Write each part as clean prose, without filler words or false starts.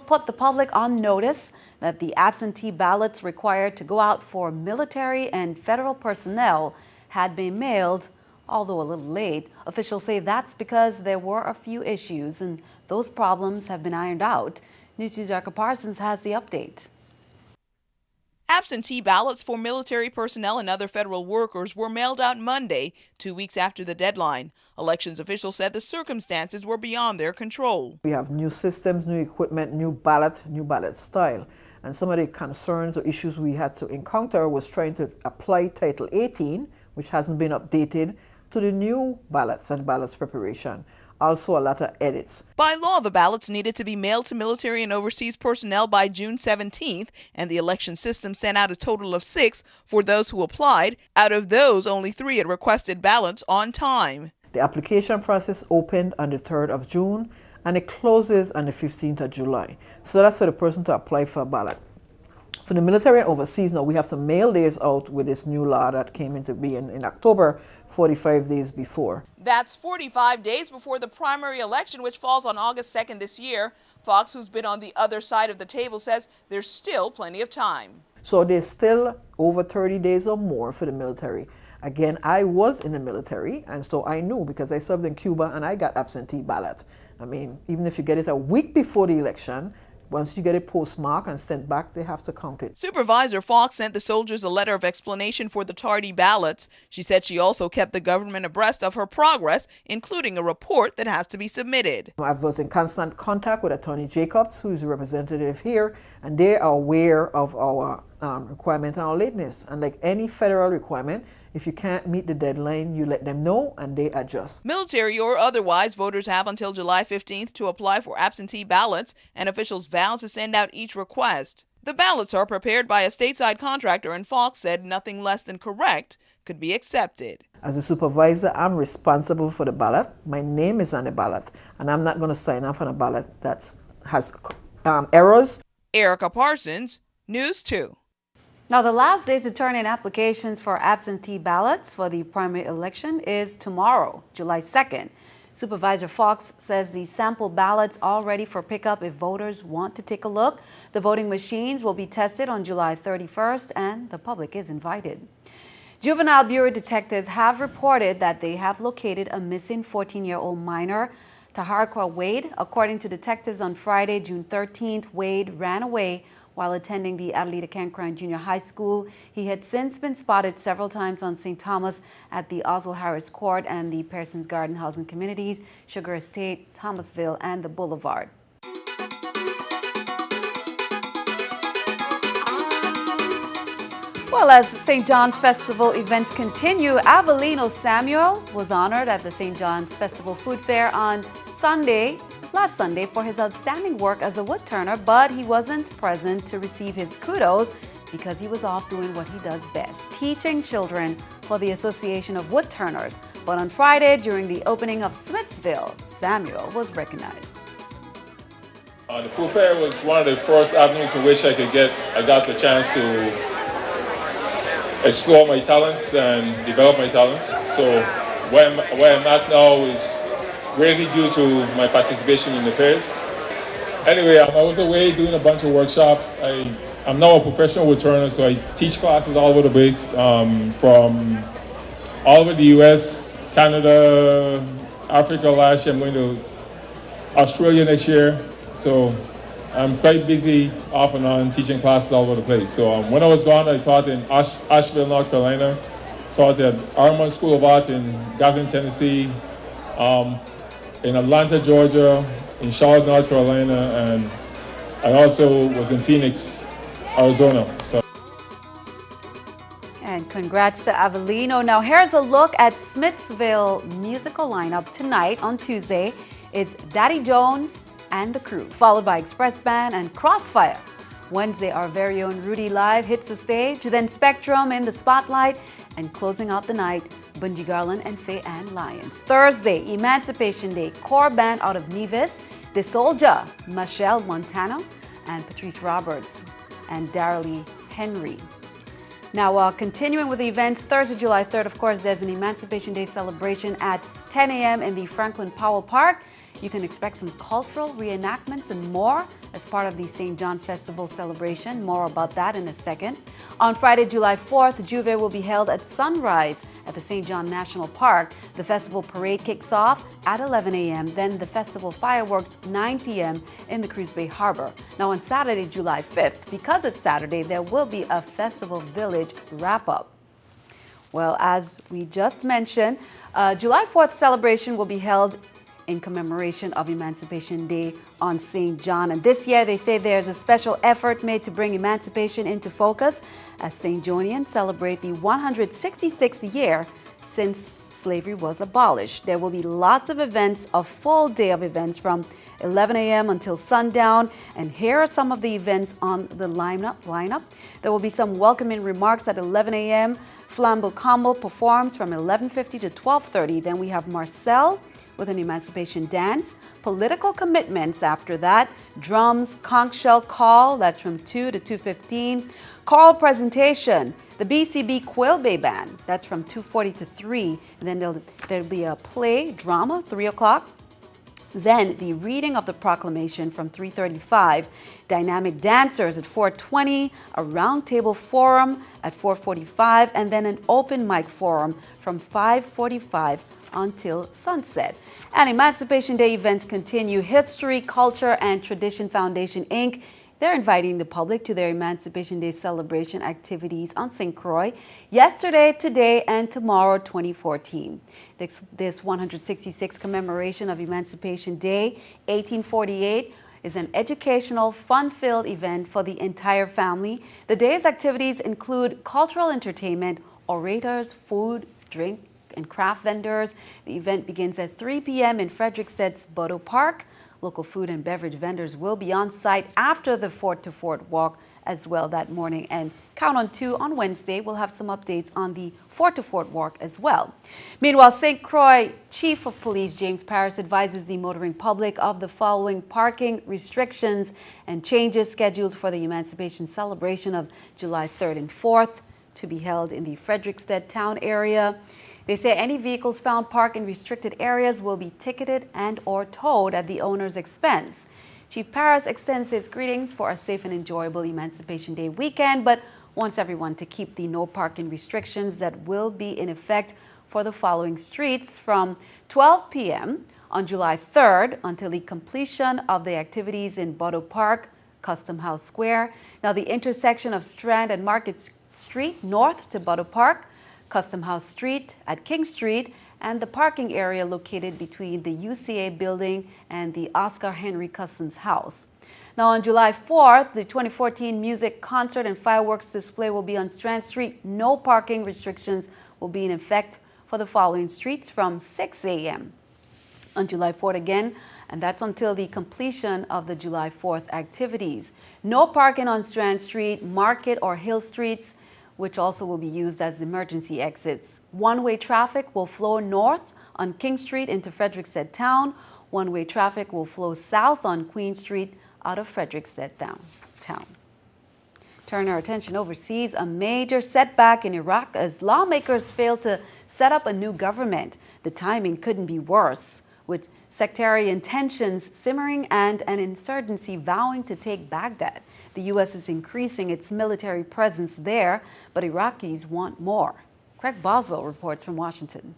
put the public on notice that the absentee ballots required to go out for military and federal personnel had been mailed, although a little late. Officials say that's because there were a few issues and those problems have been ironed out. News2's Erica Parsons has the update. Absentee ballots for military personnel and other federal workers were mailed out Monday, 2 weeks after the deadline. Elections officials said the circumstances were beyond their control. We have new systems, new equipment, new ballot style. And some of the concerns or issues we had to encounter was trying to apply Title 18, which hasn't been updated, to the new ballots and ballots preparation. Also a lot of edits. By law, the ballots needed to be mailed to military and overseas personnel by June 17th, and the election system sent out a total of 6 for those who applied. Out of those, only 3 had requested ballots on time. The application process opened on the 3rd of June and it closes on the 15th of July. So that's for the person to apply for a ballot. For the military and overseas, now we have to mail theirs out with this new law that came into being in October, 45 days before. That's 45 days before the primary election, which falls on August 2nd this year. Fox, who's been on the other side of the table, says there's still plenty of time. So there's still over 30 days or more for the military. Again, I was in the military, and so I knew because I served in Cuba and I got absentee ballot. I mean, even if you get it a week before the election, once you get it postmarked and sent back, they have to count it. Supervisor Fox sent the soldiers a letter of explanation for the tardy ballots. She said she also kept the government abreast of her progress, including a report that has to be submitted. I was in constant contact with Attorney Jacobs, who's a representative here, and they are aware of our requirement and our lateness. And like any federal requirement, if you can't meet the deadline, you let them know and they adjust. Military or otherwise, voters have until July 15th to apply for absentee ballots, and officials vow to send out each request. The ballots are prepared by a stateside contractor, and Fox said nothing less than correct could be accepted. As a supervisor, I'm responsible for the ballot. My name is on the ballot, and I'm not going to sign off on a ballot that has errors. Erica Parsons, News 2. Now, the last day to turn in applications for absentee ballots for the primary election is tomorrow, July 2nd. Supervisor Fox says the sample ballots are ready for pickup if voters want to take a look. The voting machines will be tested on July 31st and the public is invited. Juvenile Bureau detectives have reported that they have located a missing 14-year-old minor, Taharqa Wade. According to detectives, on Friday, June 13th, Wade ran away while attending the Adelita Cancrine Junior High School. He had since been spotted several times on St. Thomas at the Oswald Harris Court and the Pearson's Garden housing communities, Sugar Estate, Thomasville, and the Boulevard. Well, as the St. John Festival events continue, Avelino Samuel was honored at the St. John's Festival Food Fair on last Sunday for his outstanding work as a woodturner, but he wasn't present to receive his kudos because he was off doing what he does best, teaching children for the Association of Woodturners. But on Friday, during the opening of Smithsville, Samuel was recognized. The food fair was one of the first avenues in which I got the chance to explore my talents and develop my talents. So where I'm at now is really due to my participation in the fairs. Anyway, I was away doing a bunch of workshops. I'm now a professional woodturner, so I teach classes all over the place, from all over the US, Canada, Africa last year. I'm going to Australia next year. So I'm quite busy off and on teaching classes all over the place. So when I was gone, I taught in Asheville, North Carolina, taught at Armand School of Art in Gatlin, Tennessee, in Atlanta, Georgia, in Charlotte, North Carolina, and I also was in Phoenix, Arizona. And congrats to Avelino. Now here's a look at Smithsville musical lineup tonight. On Tuesday, it's Daddy Jones and the Crew, followed by Express Band and Crossfire. Wednesday, our very own Rudy Live hits the stage, then Spectrum in the spotlight, and closing out the night, Bungie Garland and Faye Ann Lyons. Thursday, Emancipation Day, core band out of Nevis, De Soldier, Michelle Montano, and Patrice Roberts, and Darylee Henry. Now, continuing with the events, Thursday, July 3rd, of course, there's an Emancipation Day celebration at 10 a.m. in the Franklin Powell Park. You can expect some cultural reenactments and more as part of the St. John Festival celebration. More about that in a second. On Friday, July 4th, Juve will be held at sunrise at the St. John National Park. The festival parade kicks off at 11 a.m. Then the festival fireworks 9 p.m. in the Cruz Bay Harbor. Now on Saturday, July 5th, because it's Saturday, there will be a Festival Village wrap-up. Well, as we just mentioned, July 4th celebration will be held in commemoration of Emancipation Day on St. John. And this year, they say there's a special effort made to bring emancipation into focus as St. Johnians celebrate the 166th year since slavery was abolished. There will be lots of events, a full day of events from 11 a.m. until sundown. And here are some of the events on the lineup. There will be some welcoming remarks at 11 a.m. Flambeau Combo performs from 11:50 to 12:30. Then we have Marcel with an emancipation dance, political commitments after that, drums, conch shell call, that's from 2 to 2:15, choral presentation, the BCB Quill Bay Band, that's from 2:40 to 3, and then there'll be a play, drama, 3 o'clock. Then the reading of the proclamation from 3:35, dynamic dancers at 4:20, a roundtable forum at 4:45, and then an open mic forum from 5:45 until sunset. And Emancipation Day events continue. History, Culture, and Tradition Foundation, Inc. They're inviting the public to their Emancipation Day celebration activities on St. Croix yesterday, today, and tomorrow, 2014. This 166th commemoration of Emancipation Day, 1848, is an educational, fun-filled event for the entire family. The day's activities include cultural entertainment, orators, food, drink, and craft vendors. The event begins at 3 p.m. in Fredericksted's Bodo Park. Local food and beverage vendors will be on site after the Fort to Fort walk as well that morning. And count on 2 on Wednesday. We'll have some updates on the Fort to Fort walk as well. Meanwhile, St. Croix Chief of Police James Paris advises the motoring public of the following parking restrictions and changes scheduled for the Emancipation celebration of July 3rd and 4th to be held in the Frederickstead town area. They say any vehicles found parked in restricted areas will be ticketed and or towed at the owner's expense. Chief Paris extends his greetings for a safe and enjoyable Emancipation Day weekend, but wants everyone to keep the no parking restrictions that will be in effect for the following streets from 12 p.m. on July 3rd until the completion of the activities in Bodo Park, Custom House Square. Now, the intersection of Strand and Market Street north to Bodo Park, Custom House Street at King Street, and the parking area located between the UCA building and the Oscar Henry Customs House. Now on July 4th, the 2014 music concert and fireworks display will be on Strand Street. No parking restrictions will be in effect for the following streets from 6 a.m. on July 4th again, and that's until the completion of the July 4th activities. No parking on Strand Street, Market or Hill Streets, which also will be used as emergency exits. One-way traffic will flow north on King Street into Frederickstead Town. One-way traffic will flow south on Queen Street out of Frederickstead Town. Turn our attention overseas. A major setback in Iraq as lawmakers fail to set up a new government. The timing couldn't be worse, with sectarian tensions simmering and an insurgency vowing to take Baghdad. The U.S. is increasing its military presence there, but Iraqis want more. Craig Boswell reports from Washington.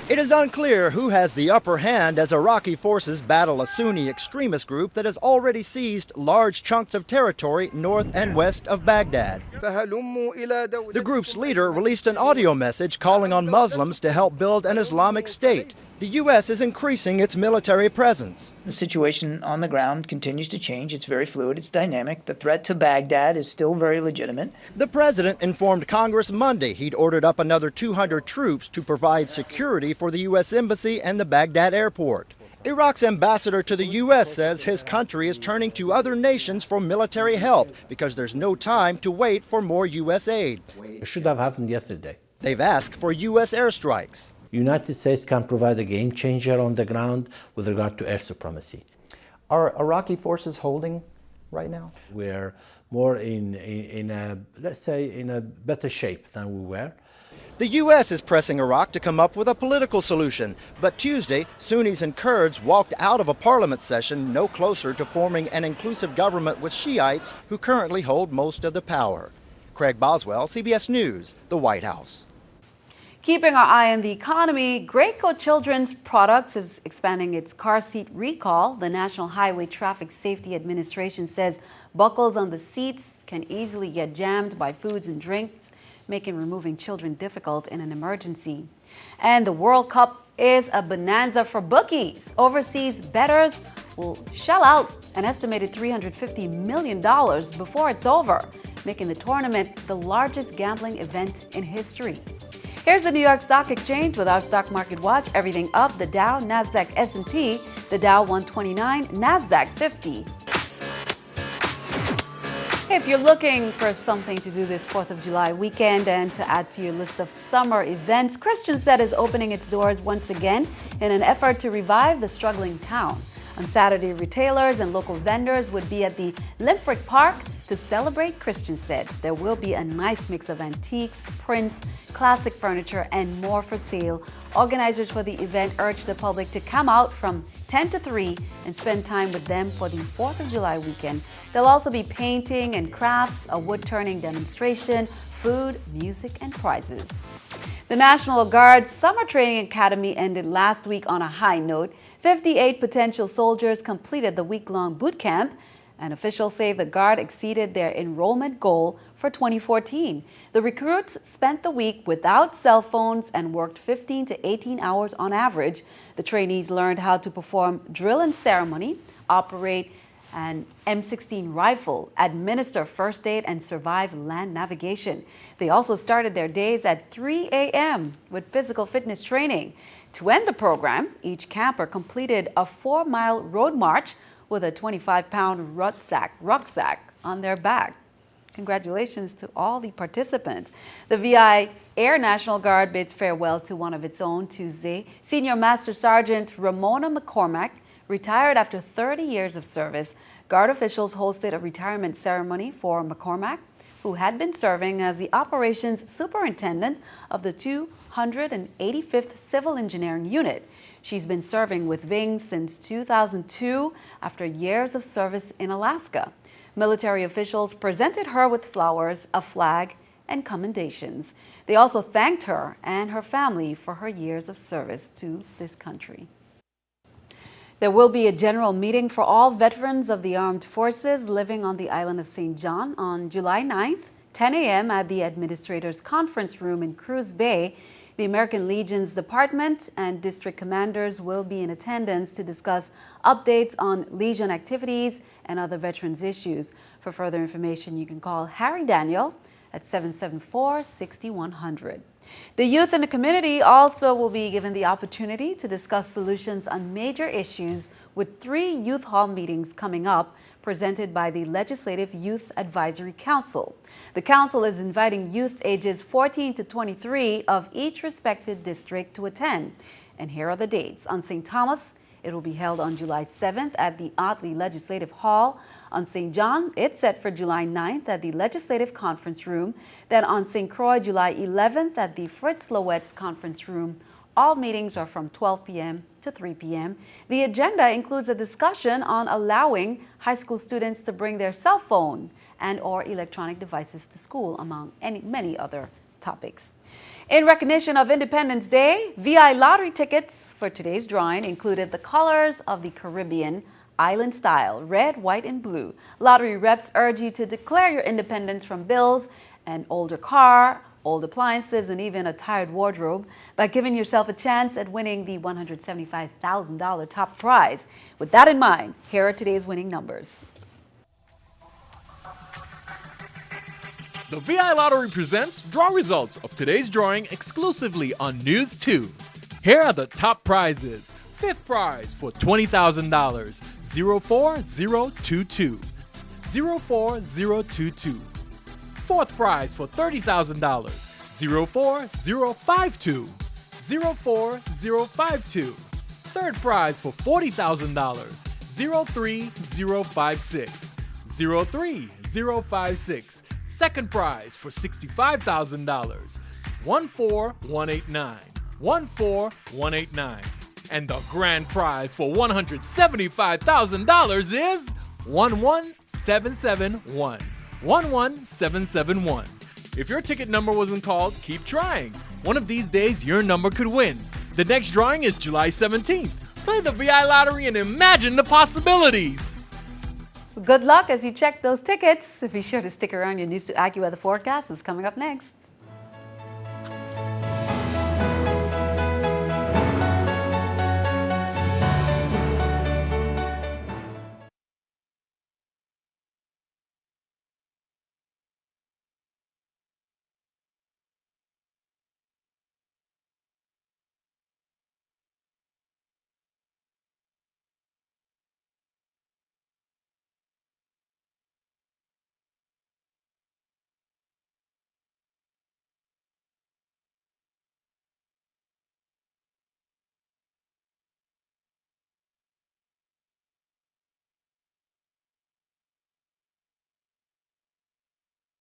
It is unclear who has the upper hand as Iraqi forces battle a Sunni extremist group that has already seized large chunks of territory north and west of Baghdad. The group's leader released an audio message calling on Muslims to help build an Islamic state. The U.S. is increasing its military presence. The situation on the ground continues to change. It's very fluid. It's dynamic. The threat to Baghdad is still very legitimate. The president informed Congress Monday he'd ordered up another 200 troops to provide security for the U.S. Embassy and the Baghdad airport. Iraq's ambassador to the U.S. says his country is turning to other nations for military help because there's no time to wait for more U.S. aid. It should have happened yesterday. They've asked for U.S. airstrikes. United States can provide a game changer on the ground with regard to air supremacy. Are Iraqi forces holding right now? We're more in a, let's say, in a better shape than we were. The U.S. is pressing Iraq to come up with a political solution, but Tuesday, Sunnis and Kurds walked out of a parliament session no closer to forming an inclusive government with Shiites who currently hold most of the power. Craig Boswell, CBS News, the White House. Keeping our eye on the economy, Graco Children's Products is expanding its car seat recall. The National Highway Traffic Safety Administration says buckles on the seats can easily get jammed by foods and drinks, making removing children difficult in an emergency. And the World Cup is a bonanza for bookies. Overseas bettors will shell out an estimated $350 million before it's over, making the tournament the largest gambling event in history. Here's the New York Stock Exchange with our stock market watch. Everything up: the Dow, Nasdaq, S&P, the Dow 129, Nasdaq 50. If you're looking for something to do this 4th of July weekend and to add to your list of summer events, Christiansted is opening its doors once again in an effort to revive the struggling town. On Saturday, retailers and local vendors would be at the Limerick Park to celebrate Christiansted. There will be a nice mix of antiques, prints, classic furniture, and more for sale. Organizers for the event urge the public to come out from 10 to 3 and spend time with them for the 4th of July weekend. There'll also be painting and crafts, a wood-turning demonstration, food, music, and prizes. The National Guard's Summer Training Academy ended last week on a high note. 58 potential soldiers completed the week-long boot camp, and officials say the Guard exceeded their enrollment goal for 2014. The recruits spent the week without cell phones and worked 15 to 18 hours on average. The trainees learned how to perform drill and ceremony, operate an M16 rifle, administer first aid, and survive land navigation. They also started their days at 3 a.m. with physical fitness training. To end the program, each camper completed a 4-mile road march with a 25-pound rucksack on their back. Congratulations to all the participants. The VI Air National Guard bids farewell to one of its own Tuesday. Senior Master Sergeant Ramona McCormack retired after 30 years of service. Guard officials hosted a retirement ceremony for McCormack, who had been serving as the operations superintendent of the 285th Civil Engineering Unit. She's been serving with Wing since 2002 after years of service in Alaska. Military officials presented her with flowers, a flag, and commendations. They also thanked her and her family for her years of service to this country. There will be a general meeting for all veterans of the armed forces living on the island of St. John on July 9th, 10 a.m. at the Administrators Conference Room in Cruz Bay. The American Legion's department and district commanders will be in attendance to discuss updates on Legion activities and other veterans issues. For further information, you can call Harry Daniel at 774-6100. The youth in the community also will be given the opportunity to discuss solutions on major issues with 3 youth hall meetings coming up presented by the Legislative Youth Advisory Council. The council is inviting youth ages 14 to 23 of each respected district to attend. And here are the dates. On St. Thomas, it will be held on July 7th at the Otley Legislative Hall. On St. John, it's set for July 9th at the Legislative Conference Room. Then on St. Croix, July 11th at the Fritz Lowett's Conference Room. All meetings are from 12 p.m. to 3 p.m. The agenda includes a discussion on allowing high school students to bring their cell phone and or electronic devices to school, among many other topics. In recognition of Independence Day, VI lottery tickets for today's drawing included the colors of the Caribbean island style, red, white, and blue. Lottery reps urge you to declare your independence from bills, an older car, old appliances, and even a tired wardrobe by giving yourself a chance at winning the $175,000 top prize. With that in mind, here are today's winning numbers. The VI Lottery presents draw results of today's drawing exclusively on News 2. Here are the top prizes. 5th prize for $20,000, 04022. 04022. 4th prize for $30,000, 04052. 04052. 3rd prize for $40,000, 03056. 03056. 2nd prize for $65,000, 14189. 14189. And the grand prize for $175,000 is 11771. 11771. If your ticket number wasn't called, keep trying. One of these days, your number could win. The next drawing is July 17th. Play the VI Lottery and imagine the possibilities. Good luck as you check those tickets. Be sure to stick around. Your News 2 AccuWeather forecast is coming up next.